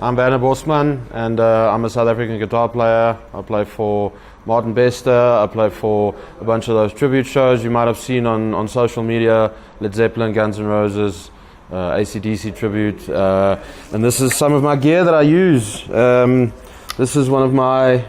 I'm Werner Bosman, and I'm a South African guitar player. I play for Martin Bester. I play for a bunch of those tribute shows you might have seen on social media, Led Zeppelin, Guns N' Roses, AC/DC tribute. And this is some of my gear that I use. This is one of my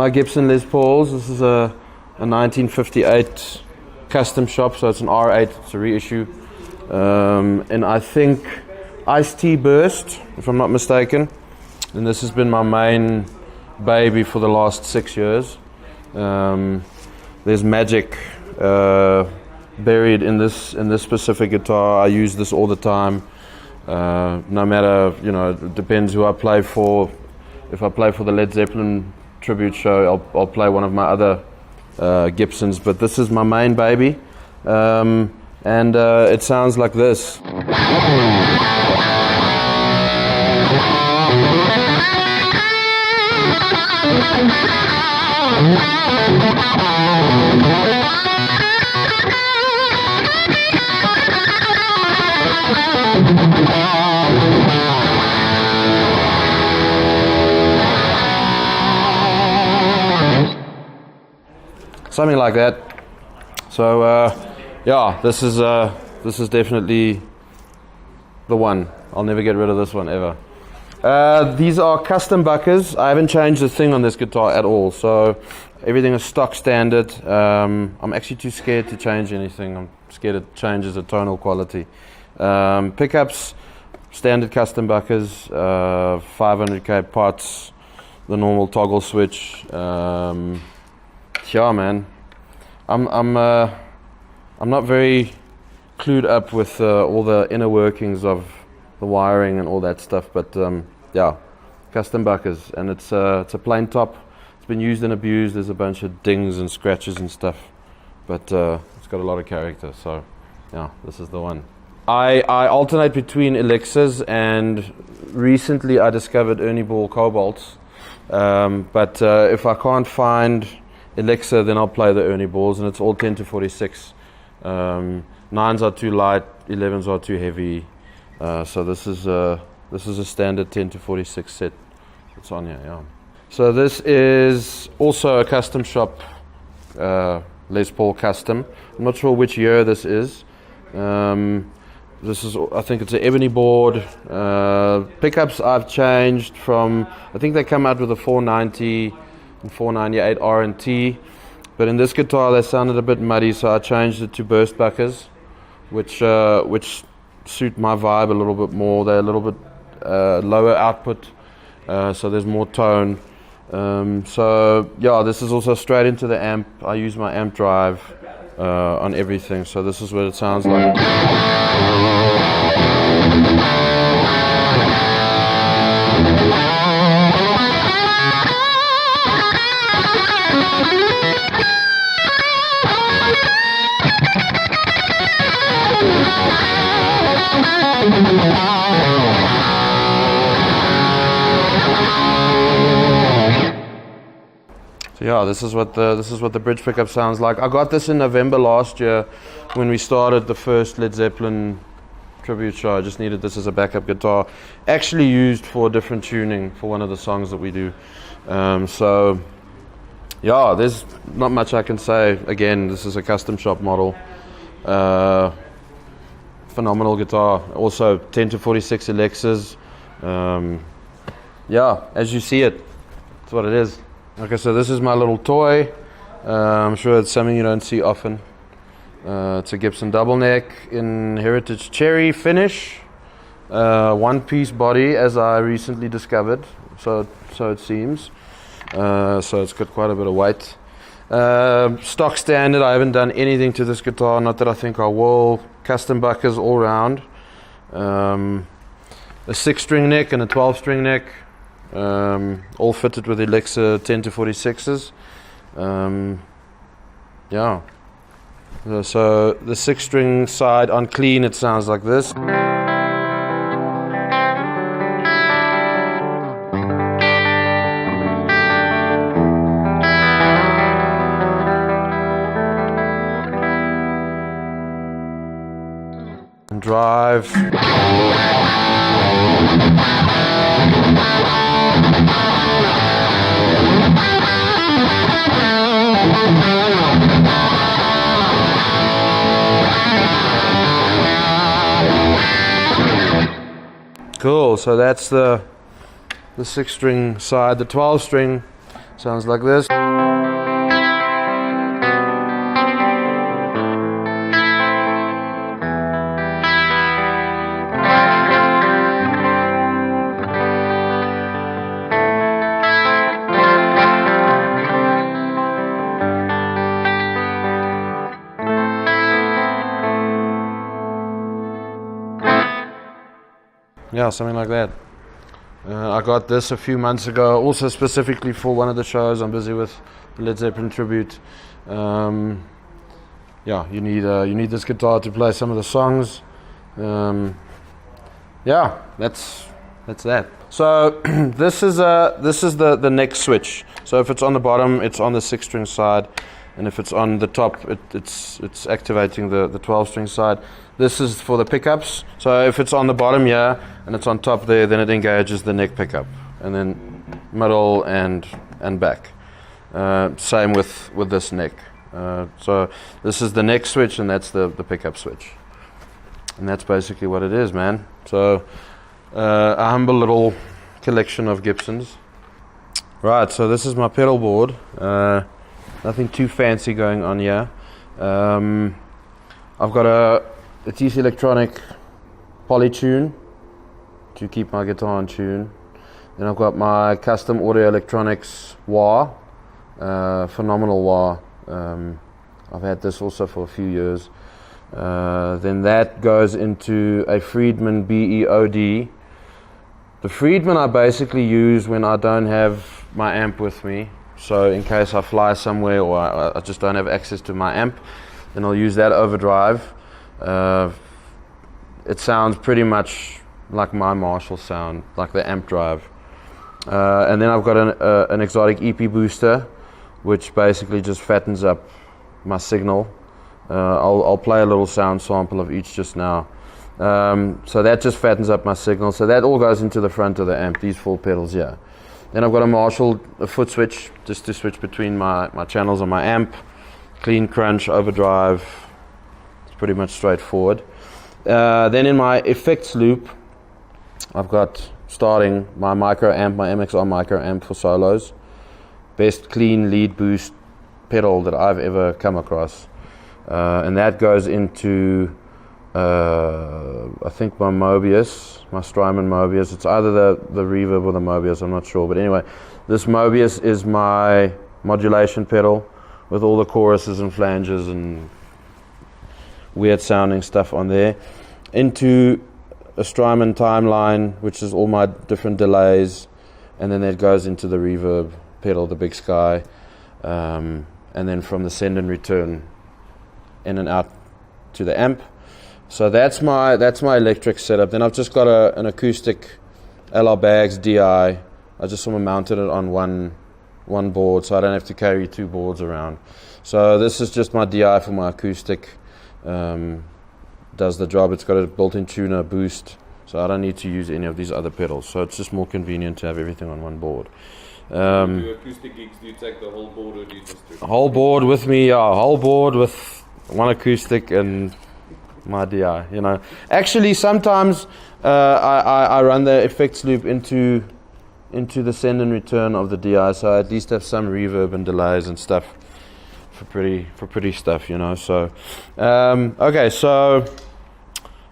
Gibson Les Pauls. This is a 1958 custom shop, so it's an R8, it's a reissue. And I think Ice-T Burst, if I'm not mistaken. And this has been my main baby for the last 6 years. There's magic buried in this specific guitar. I use this all the time. No matter, it depends who I play for. If I play for the Led Zeppelin tribute show, I'll play one of my other Gibsons, but this is my main baby. And it sounds like this. Something like that. So yeah, this is definitely the one. I'll never get rid of this one ever. These are custom buckers. I haven't changed a thing on this guitar at all, so everything is stock standard. I'm actually too scared to change anything. I'm scared it changes the tonal quality. Pickups, standard custom buckers, 500k pots, the normal toggle switch. Yeah, man, I'm not very clued up with all the inner workings of the wiring and all that stuff, but yeah, custom buckers, and it's a plain top. It's been used and abused. There's a bunch of dings and scratches and stuff, but it's got a lot of character. So yeah, this is the one. I alternate between elixirs, and recently I discovered Ernie Ball Cobalts, but if I can't find elixir, then I'll play the Ernie Balls, and it's all 10 to 46. 9s are too light, 11s are too heavy. So this is a standard 10 to 46 set. It's on here, yeah. So this is also a custom shop Les Paul custom. I'm not sure which year this is. This is, I think it's an ebony board. Pickups I've changed from, I think they come out with a 490 and 498 R&T, but in this guitar they sounded a bit muddy, so I changed it to burst buckers, which suit my vibe a little bit more. They're a little bit lower output, so there's more tone. So yeah, this is also straight into the amp. I use my amp drive on everything, so this is what it sounds like. So yeah, this is what the bridge pickup sounds like. I got this in November last year when we started the first Led Zeppelin tribute show. I just needed this as a backup guitar, actually used for different tuning for one of the songs that we do. So yeah, there's not much I can say. Again, this is a custom shop model. Phenomenal guitar. Also 10 to 46 elixirs. Yeah, as you see it, that's what it is. Okay, so this is my little toy. I'm sure it's something you don't see often. It's a Gibson double neck in Heritage Cherry finish. One-piece body, as I recently discovered. So it seems. So it's got quite a bit of weight. Stock standard. I haven't done anything to this guitar. Not that I think I will. Custom buckers all round. A 6-string neck and a 12-string neck. All fitted with elixir 10 to 46s. Yeah. So the 6-string side on clean, it sounds like this. And drive. cool. So that's the 6-string side. The 12-string sounds like this. Yeah, something like that. I got this a few months ago, also specifically for one of the shows I'm busy with, the Led Zeppelin tribute. Yeah, you need this guitar to play some of the songs. Yeah, that's that. So this is the neck switch. So if it's on the bottom, it's on the 6-string side, and if it's on the top, it's activating the 12-string side. This is for the pickups. So if it's on the bottom here and it's on top there, then it engages the neck pickup, and then middle and back. Same with this neck. So this is the neck switch, and that's the pickup switch. And that's basically what it is, man. So a humble little collection of Gibsons. Right, so this is my pedal board. Nothing too fancy going on here. I've got a TC Electronic Polytune to keep my guitar in tune. Then I've got my custom Audio Electronics wah, phenomenal wah. I've had this also for a few years. Then that goes into a Friedman BEOD. The Friedman I basically use when I don't have my amp with me. So in case I fly somewhere or I just don't have access to my amp, then I'll use that overdrive. It sounds pretty much like my Marshall sound, like the amp drive. And then I've got an exotic EP booster, which basically just fattens up my signal. I'll play a little sound sample of each just now. So that just fattens up my signal. So that all goes into the front of the amp, these 4 pedals here. Then I've got a foot switch, just to switch between my channels on my amp. Clean, crunch, overdrive. It's pretty much straightforward. Then in my effects loop, I've got starting my micro amp, my MXR micro amp for solos. Best clean lead boost pedal that I've ever come across. And that goes into I think my Mobius, my Strymon Mobius. It's either the reverb or the Mobius, I'm not sure. But anyway, this Mobius is my modulation pedal with all the choruses and flanges and weird sounding stuff on there. Into a Strymon Timeline, which is all my different delays. And then that goes into the reverb pedal, the Big Sky. And then from the send and return in and out to the amp. So that's my electric setup. Then I've just got an acoustic LR Baggs DI. I just sort of mounted it on one board, so I don't have to carry 2 boards around. So this is just my DI for my acoustic. Does the job. It's got a built-in tuner, boost, so I don't need to use any of these other pedals. So it's just more convenient to have everything on one board. Do acoustic gigs, do you take the whole board or do you just do it? Whole board with me, yeah. Whole board with one acoustic and my DI, you know. Actually, sometimes I run the effects loop into the send and return of the DI, so I at least have some reverb and delays and stuff for pretty stuff, you know. So okay, so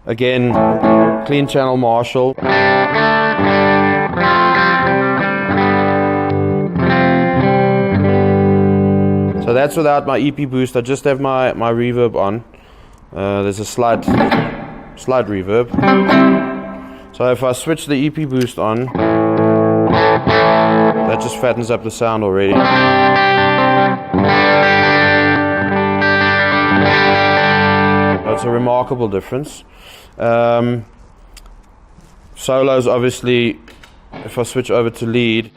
again, clean channel Marshall. So that's without my EP boost. I just have my reverb on. There's a slight reverb. So if I switch the EP boost on, that just fattens up the sound already. That's a remarkable difference. Solos, obviously, if I switch over to lead, you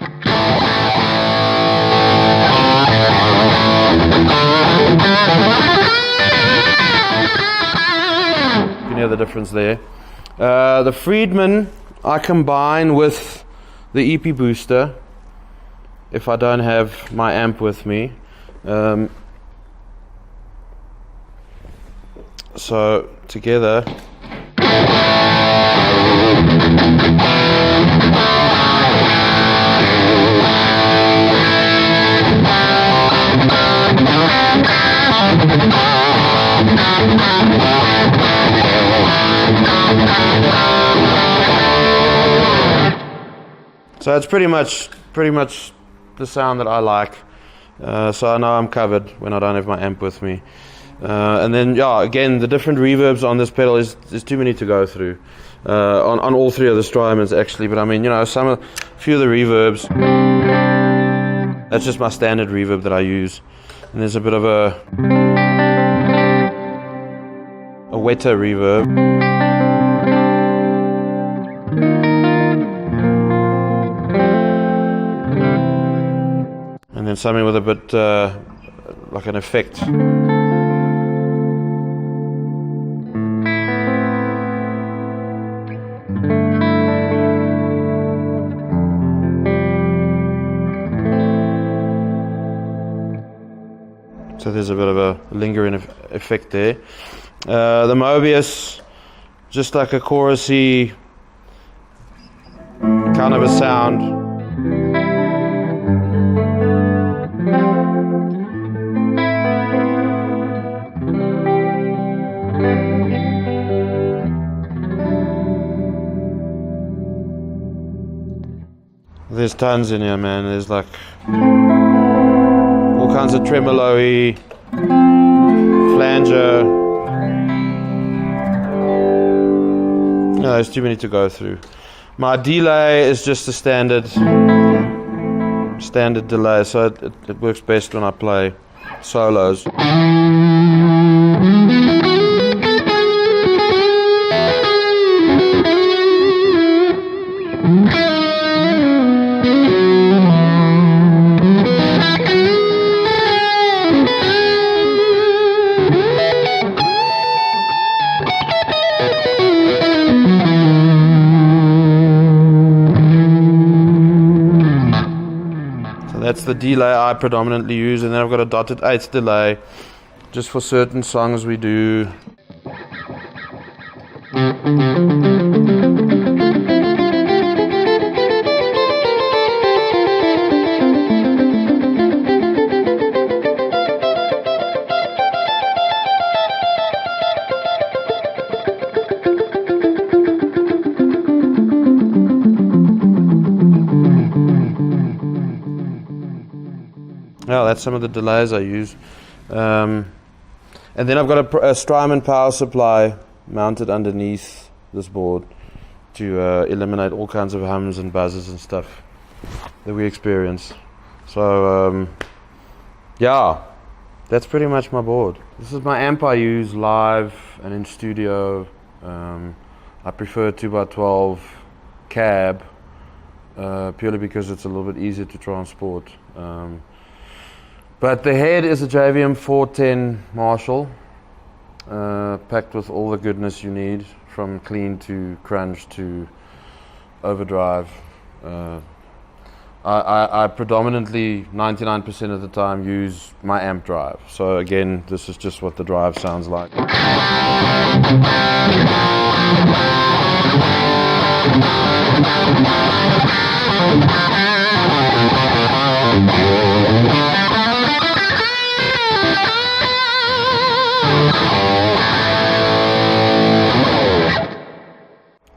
can hear the difference there. The Friedman I combine with the EP booster if I don't have my amp with me. So together So it's pretty much the sound that I like. So I know I'm covered when I don't have my amp with me. And then, yeah, again, the different reverbs on this pedal is too many to go through. On all three of the Strymons actually, but I mean, you know, a few of the reverbs, that's just my standard reverb that I use. And there's a bit of a wetter reverb. And then something with a bit like an effect. So there's a bit of a lingering effect there. The Mobius, just like a chorusy kind of a sound. There's tons in here, man. There's like all kinds of tremolo-y, flanger. No, there's too many to go through. My delay is just a standard delay, so it works best when I play solos. That's the delay I predominantly use, and then I've got a dotted eighths delay just for certain songs we do. Yeah, that's some of the delays I use. And then I've got a Strymon power supply mounted underneath this board to eliminate all kinds of hums and buzzes and stuff that we experience. So, yeah, that's pretty much my board. This is my amp I use live and in studio. I prefer 2x12 cab purely because it's a little bit easier to transport. But the head is a JVM 410 Marshall, packed with all the goodness you need, from clean to crunch to overdrive. I predominantly, 99% of the time, use my amp drive. So again, this is just what the drive sounds like.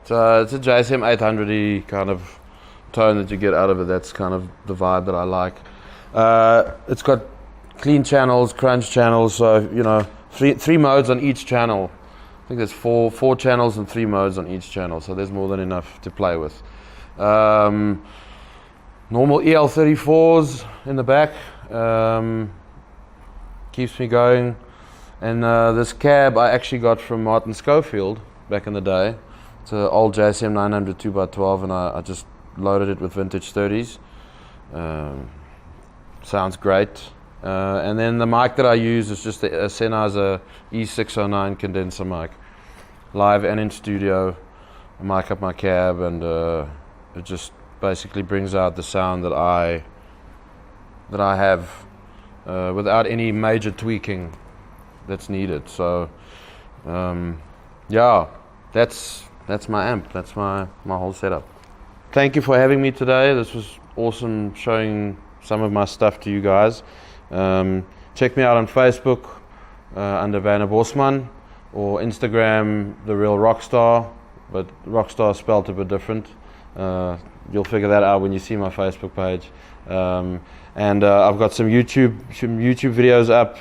So it's a JSM 800-y kind of tone that you get out of it. That's kind of the vibe that I like. It's got clean channels, crunch channels, so you know, three modes on each channel. I think there's four channels and 3 modes on each channel, so there's more than enough to play with. Normal EL34s in the back, keeps me going. And this cab I actually got from Martin Schofield back in the day. It's an old JSM 900 2x12, and I just loaded it with vintage 30s. Sounds great. And then the mic that I use is just a Sennheiser E609 condenser mic. Live and in studio, I mic up my cab, and it just basically brings out the sound that I have without any major tweaking that's needed. So yeah, that's my amp, that's my whole setup. Thank you for having me today. This was awesome showing some of my stuff to you guys. Check me out on Facebook under Werner Bosman, or Instagram The Real Rokkstar, but Rokkstar spelled a bit different. you'll figure that out when you see my Facebook page. And I've got some YouTube videos up.